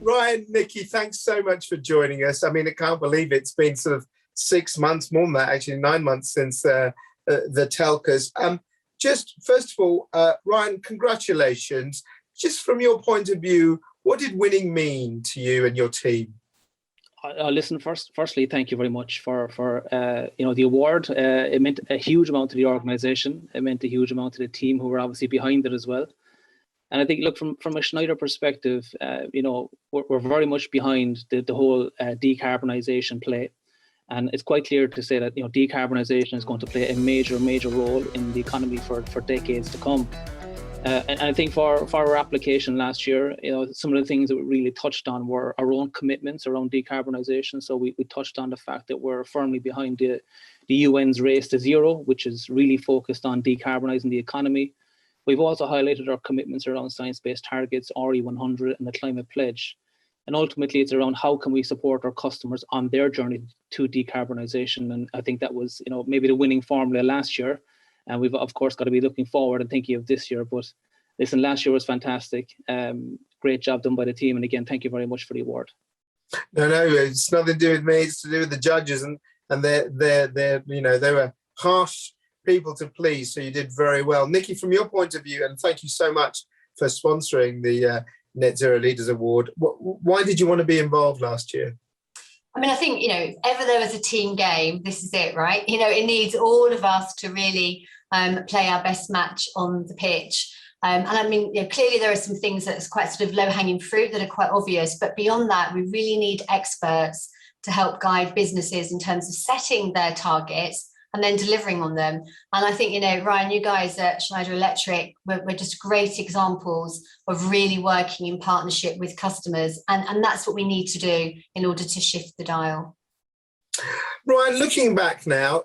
Ryan, Nikki, thanks so much for joining us. I mean, I can't believe it's been sort of 6 months, more than that, actually 9 months since the TELCAs. Just first of all, Ryan, congratulations. Just from your point of view, what did winning mean to you and your team? Listen, firstly, thank you very much for the award. It meant a huge amount to the organisation. It meant a huge amount to the team who were obviously behind it as well. And I think, look, from a Schneider perspective, we're very much behind the whole decarbonisation play. And it's quite clear to say that decarbonisation is going to play a major role in the economy for decades to come. And I think for our application last year, some of the things that we really touched on were our own commitments around decarbonisation. So we touched on the fact that we're firmly behind the UN's race to zero, which is really focused on decarbonising the economy. We've also highlighted our commitments around science-based targets, RE100 and the climate pledge. And ultimately, it's around how can we support our customers on their journey to decarbonisation. And I think that was, maybe the winning formula last year. And we've, of course, got to be looking forward and thinking of this year. But listen, last year was fantastic. Great job done by the team. And again, thank you very much for the award. No, it's nothing to do with me. It's to do with the judges. And they were harsh people to please. So you did very well. Nikki, from your point of view, and thank you so much for sponsoring the Net Zero Leaders Award. Why did you want to be involved last year? I mean, I think, if ever there was a team game, this is it, right? It needs all of us to really play our best match on the pitch. And I mean, clearly there are some things that's quite sort of low-hanging fruit that are quite obvious. But beyond that, we really need experts to help guide businesses in terms of setting their targets and then delivering on them. And I think, Ryan, you guys at Schneider Electric were just great examples of really working in partnership with customers. And that's what we need to do in order to shift the dial. Ryan, looking back now,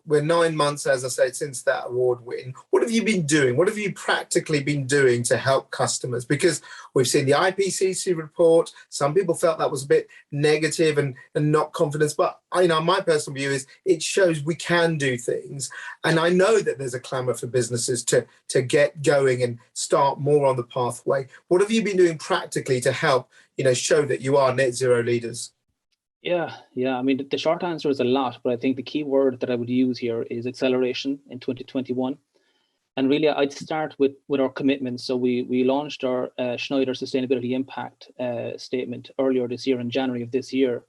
we're 9 months, as I said, since that award win. What have you been doing? What have you practically been doing to help customers? Because we've seen the IPCC report. Some people felt that was a bit negative and not confidence. But my personal view is it shows we can do things. And I know that there's a clamour for businesses to get going and start more on the pathway. What have you been doing practically to help, show that you are net zero leaders? Yeah. I mean, the short answer is a lot, but I think the key word that I would use here is acceleration in 2021. And really, I'd start with our commitments. So we launched our Schneider Sustainability Impact statement earlier this year, in January of this year.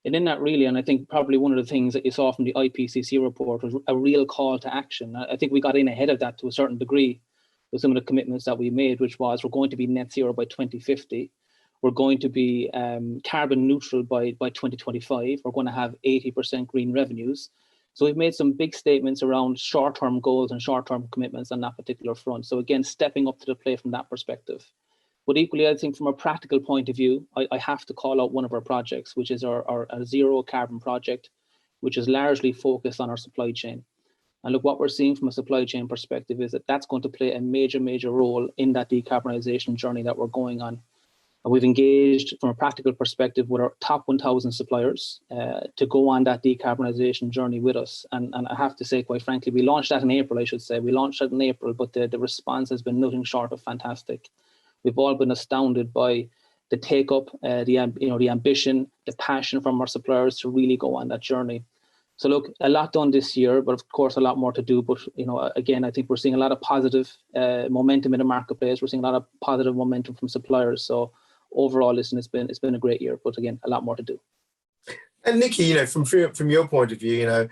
And in that really, and I think probably one of the things that you saw from the IPCC report was a real call to action. I think we got in ahead of that to a certain degree with some of the commitments that we made, which was we're going to be net zero by 2050. We're going to be carbon neutral by 2025. We're going to have 80% green revenues. So we've made some big statements around short-term goals and short-term commitments on that particular front. So again, stepping up to the plate from that perspective. But equally, I think from a practical point of view, I have to call out one of our projects, which is our zero carbon project, which is largely focused on our supply chain. And look, what we're seeing from a supply chain perspective is that that's going to play a major role in that decarbonisation journey that we're going on. And we've engaged from a practical perspective with our top 1,000 suppliers to go on that decarbonisation journey with us. And I have to say, quite frankly, we launched that in April, I should say. We launched that in April, but the response has been nothing short of fantastic. We've all been astounded by the take-up, the ambition, the passion from our suppliers to really go on that journey. So look, a lot done this year, but of course a lot more to do. But again, I think we're seeing a lot of positive momentum in the marketplace. We're seeing a lot of positive momentum from suppliers. So overall, listen, it's been a great year, but again, a lot more to do. And Nikki, from your point of view,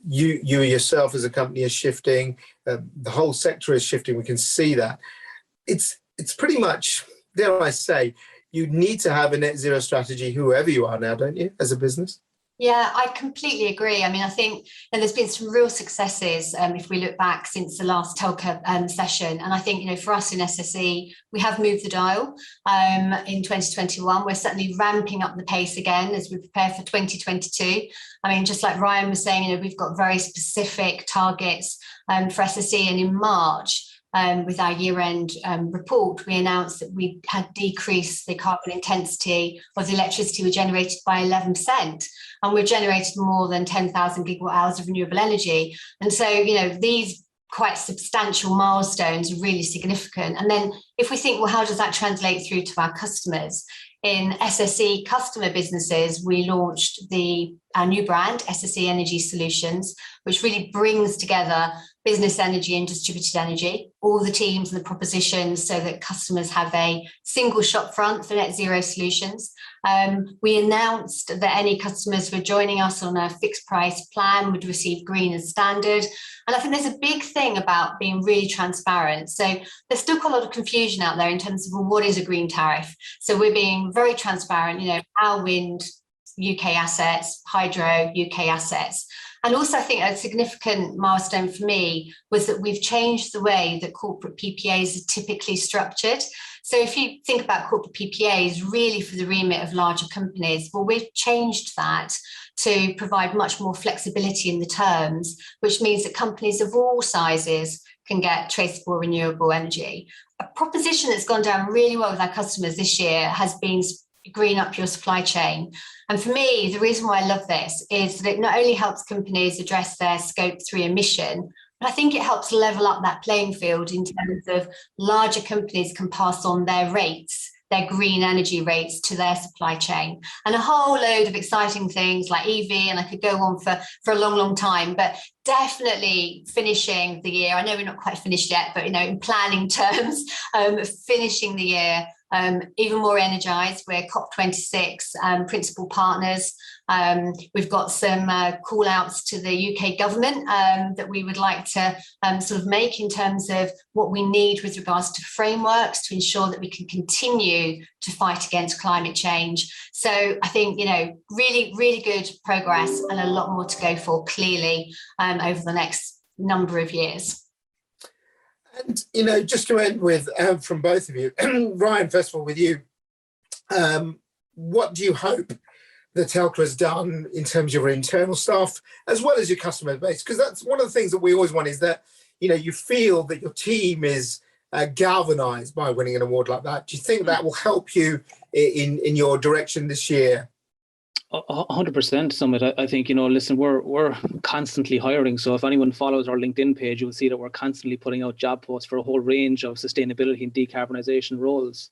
you yourself as a company is shifting. The whole sector is shifting. We can see that. It's pretty much, dare I say, you need to have a net zero strategy, whoever you are now, don't you, as a business? Yeah, I completely agree. I mean, I think there's been some real successes if we look back since the last TELCA session. And I think, for us in SSE, we have moved the dial in 2021. We're certainly ramping up the pace again as we prepare for 2022. I mean, just like Ryan was saying, we've got very specific targets for SSE. And in March, with our year-end report, we announced that we had decreased the carbon intensity of the electricity we generated by 11%. And we've generated more than 10,000 gigawatt hours of renewable energy. And so, these quite substantial milestones are really significant. And then if we think, well, how does that translate through to our customers? in SSE customer businesses, we launched our new brand, SSE Energy Solutions, which really brings together business energy and distributed energy, all the teams and the propositions, so that customers have a single shop front for net zero solutions. We announced that any customers who are joining us on a fixed price plan would receive green as standard. And I think there's a big thing about being really transparent. So there's still quite a lot of confusion out there in terms of, well, what is a green tariff? So we're being very transparent, our wind, UK assets, hydro, UK assets. And also, I think a significant milestone for me was that we've changed the way that corporate PPAs are typically structured. So if you think about corporate PPAs really for the remit of larger companies, well, we've changed that to provide much more flexibility in the terms, which means that companies of all sizes can get traceable renewable energy. A proposition that's gone down really well with our customers this year has been green up your supply chain. And for me, the reason why I love this is that it not only helps companies address their scope 3 emission, but I think it helps level up that playing field in terms of larger companies can pass on their rates, their green energy rates, to their supply chain. And a whole load of exciting things like EV, and I could go on for a long, long time, but definitely finishing the year. I know we're not quite finished yet, but in planning terms, finishing the year even more energized. We're COP26 principal partners. We've got some call outs to the UK government that we would like to sort of make in terms of what we need with regards to frameworks to ensure that we can continue to fight against climate change. So I think, really, really good progress and a lot more to go for, clearly, over the next number of years. And, just to end with, from both of you, Ryan, first of all, with you, what do you hope that TELCA has done in terms of your internal staff, as well as your customer base? Because that's one of the things that we always want, is that, you feel that your team is galvanized by winning an award like that. Do you think that will help you in your direction this year? 100%, Summit. I think, listen, we're constantly hiring. So if anyone follows our LinkedIn page, you'll see that we're constantly putting out job posts for a whole range of sustainability and decarbonisation roles.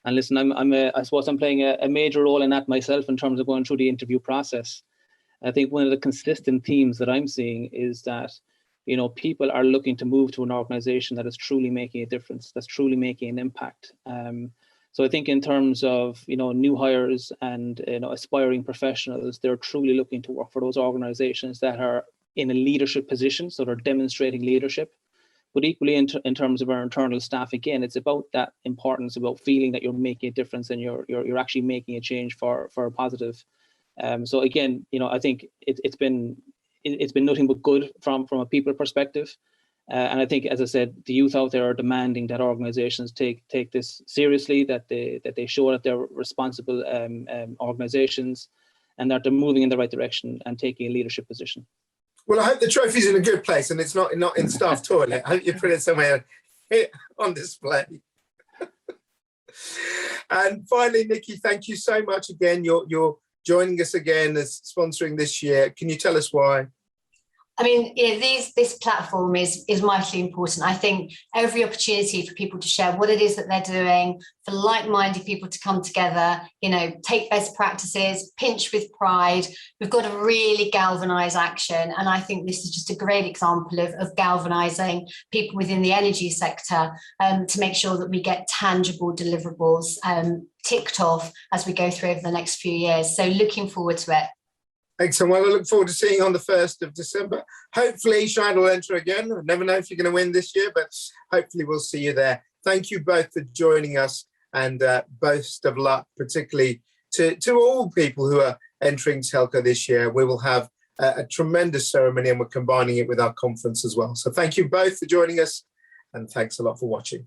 And listen, I suppose I'm playing a major role in that myself in terms of going through the interview process. I think one of the consistent themes that I'm seeing is that, people are looking to move to an organisation that is truly making a difference, that's truly making an impact. So I think in terms of, new hires and, aspiring professionals, they're truly looking to work for those organizations that are in a leadership position, so they're demonstrating leadership. But equally in terms of our internal staff, again, it's about that importance, about feeling that you're making a difference and you're actually making a change for a positive. So again, I think it's been nothing but good from a people perspective. And I think, as I said, the youth out there are demanding that organizations take this seriously, that they show that they're responsible organizations, and that they're moving in the right direction and taking a leadership position. Well, I hope the trophy's in a good place and it's not in staff toilet. I hope you put it somewhere on display. And finally, Nikki, thank you so much again. You're joining us again as sponsoring this year. Can you tell us why? I mean, this platform is vitally important. I think every opportunity for people to share what it is that they're doing, for like-minded people to come together, take best practices, pinch with pride. We've got to really galvanise action. And I think this is just a great example of galvanising people within the energy sector to make sure that we get tangible deliverables ticked off as we go through over the next few years. So looking forward to it. Excellent. Well, I look forward to seeing you on the 1st of December. Hopefully, Schneider will enter again. I never know if you're going to win this year, but hopefully we'll see you there. Thank you both for joining us, and best of luck, particularly to all people who are entering TELCA this year. We will have a tremendous ceremony, and we're combining it with our conference as well. So thank you both for joining us, and thanks a lot for watching.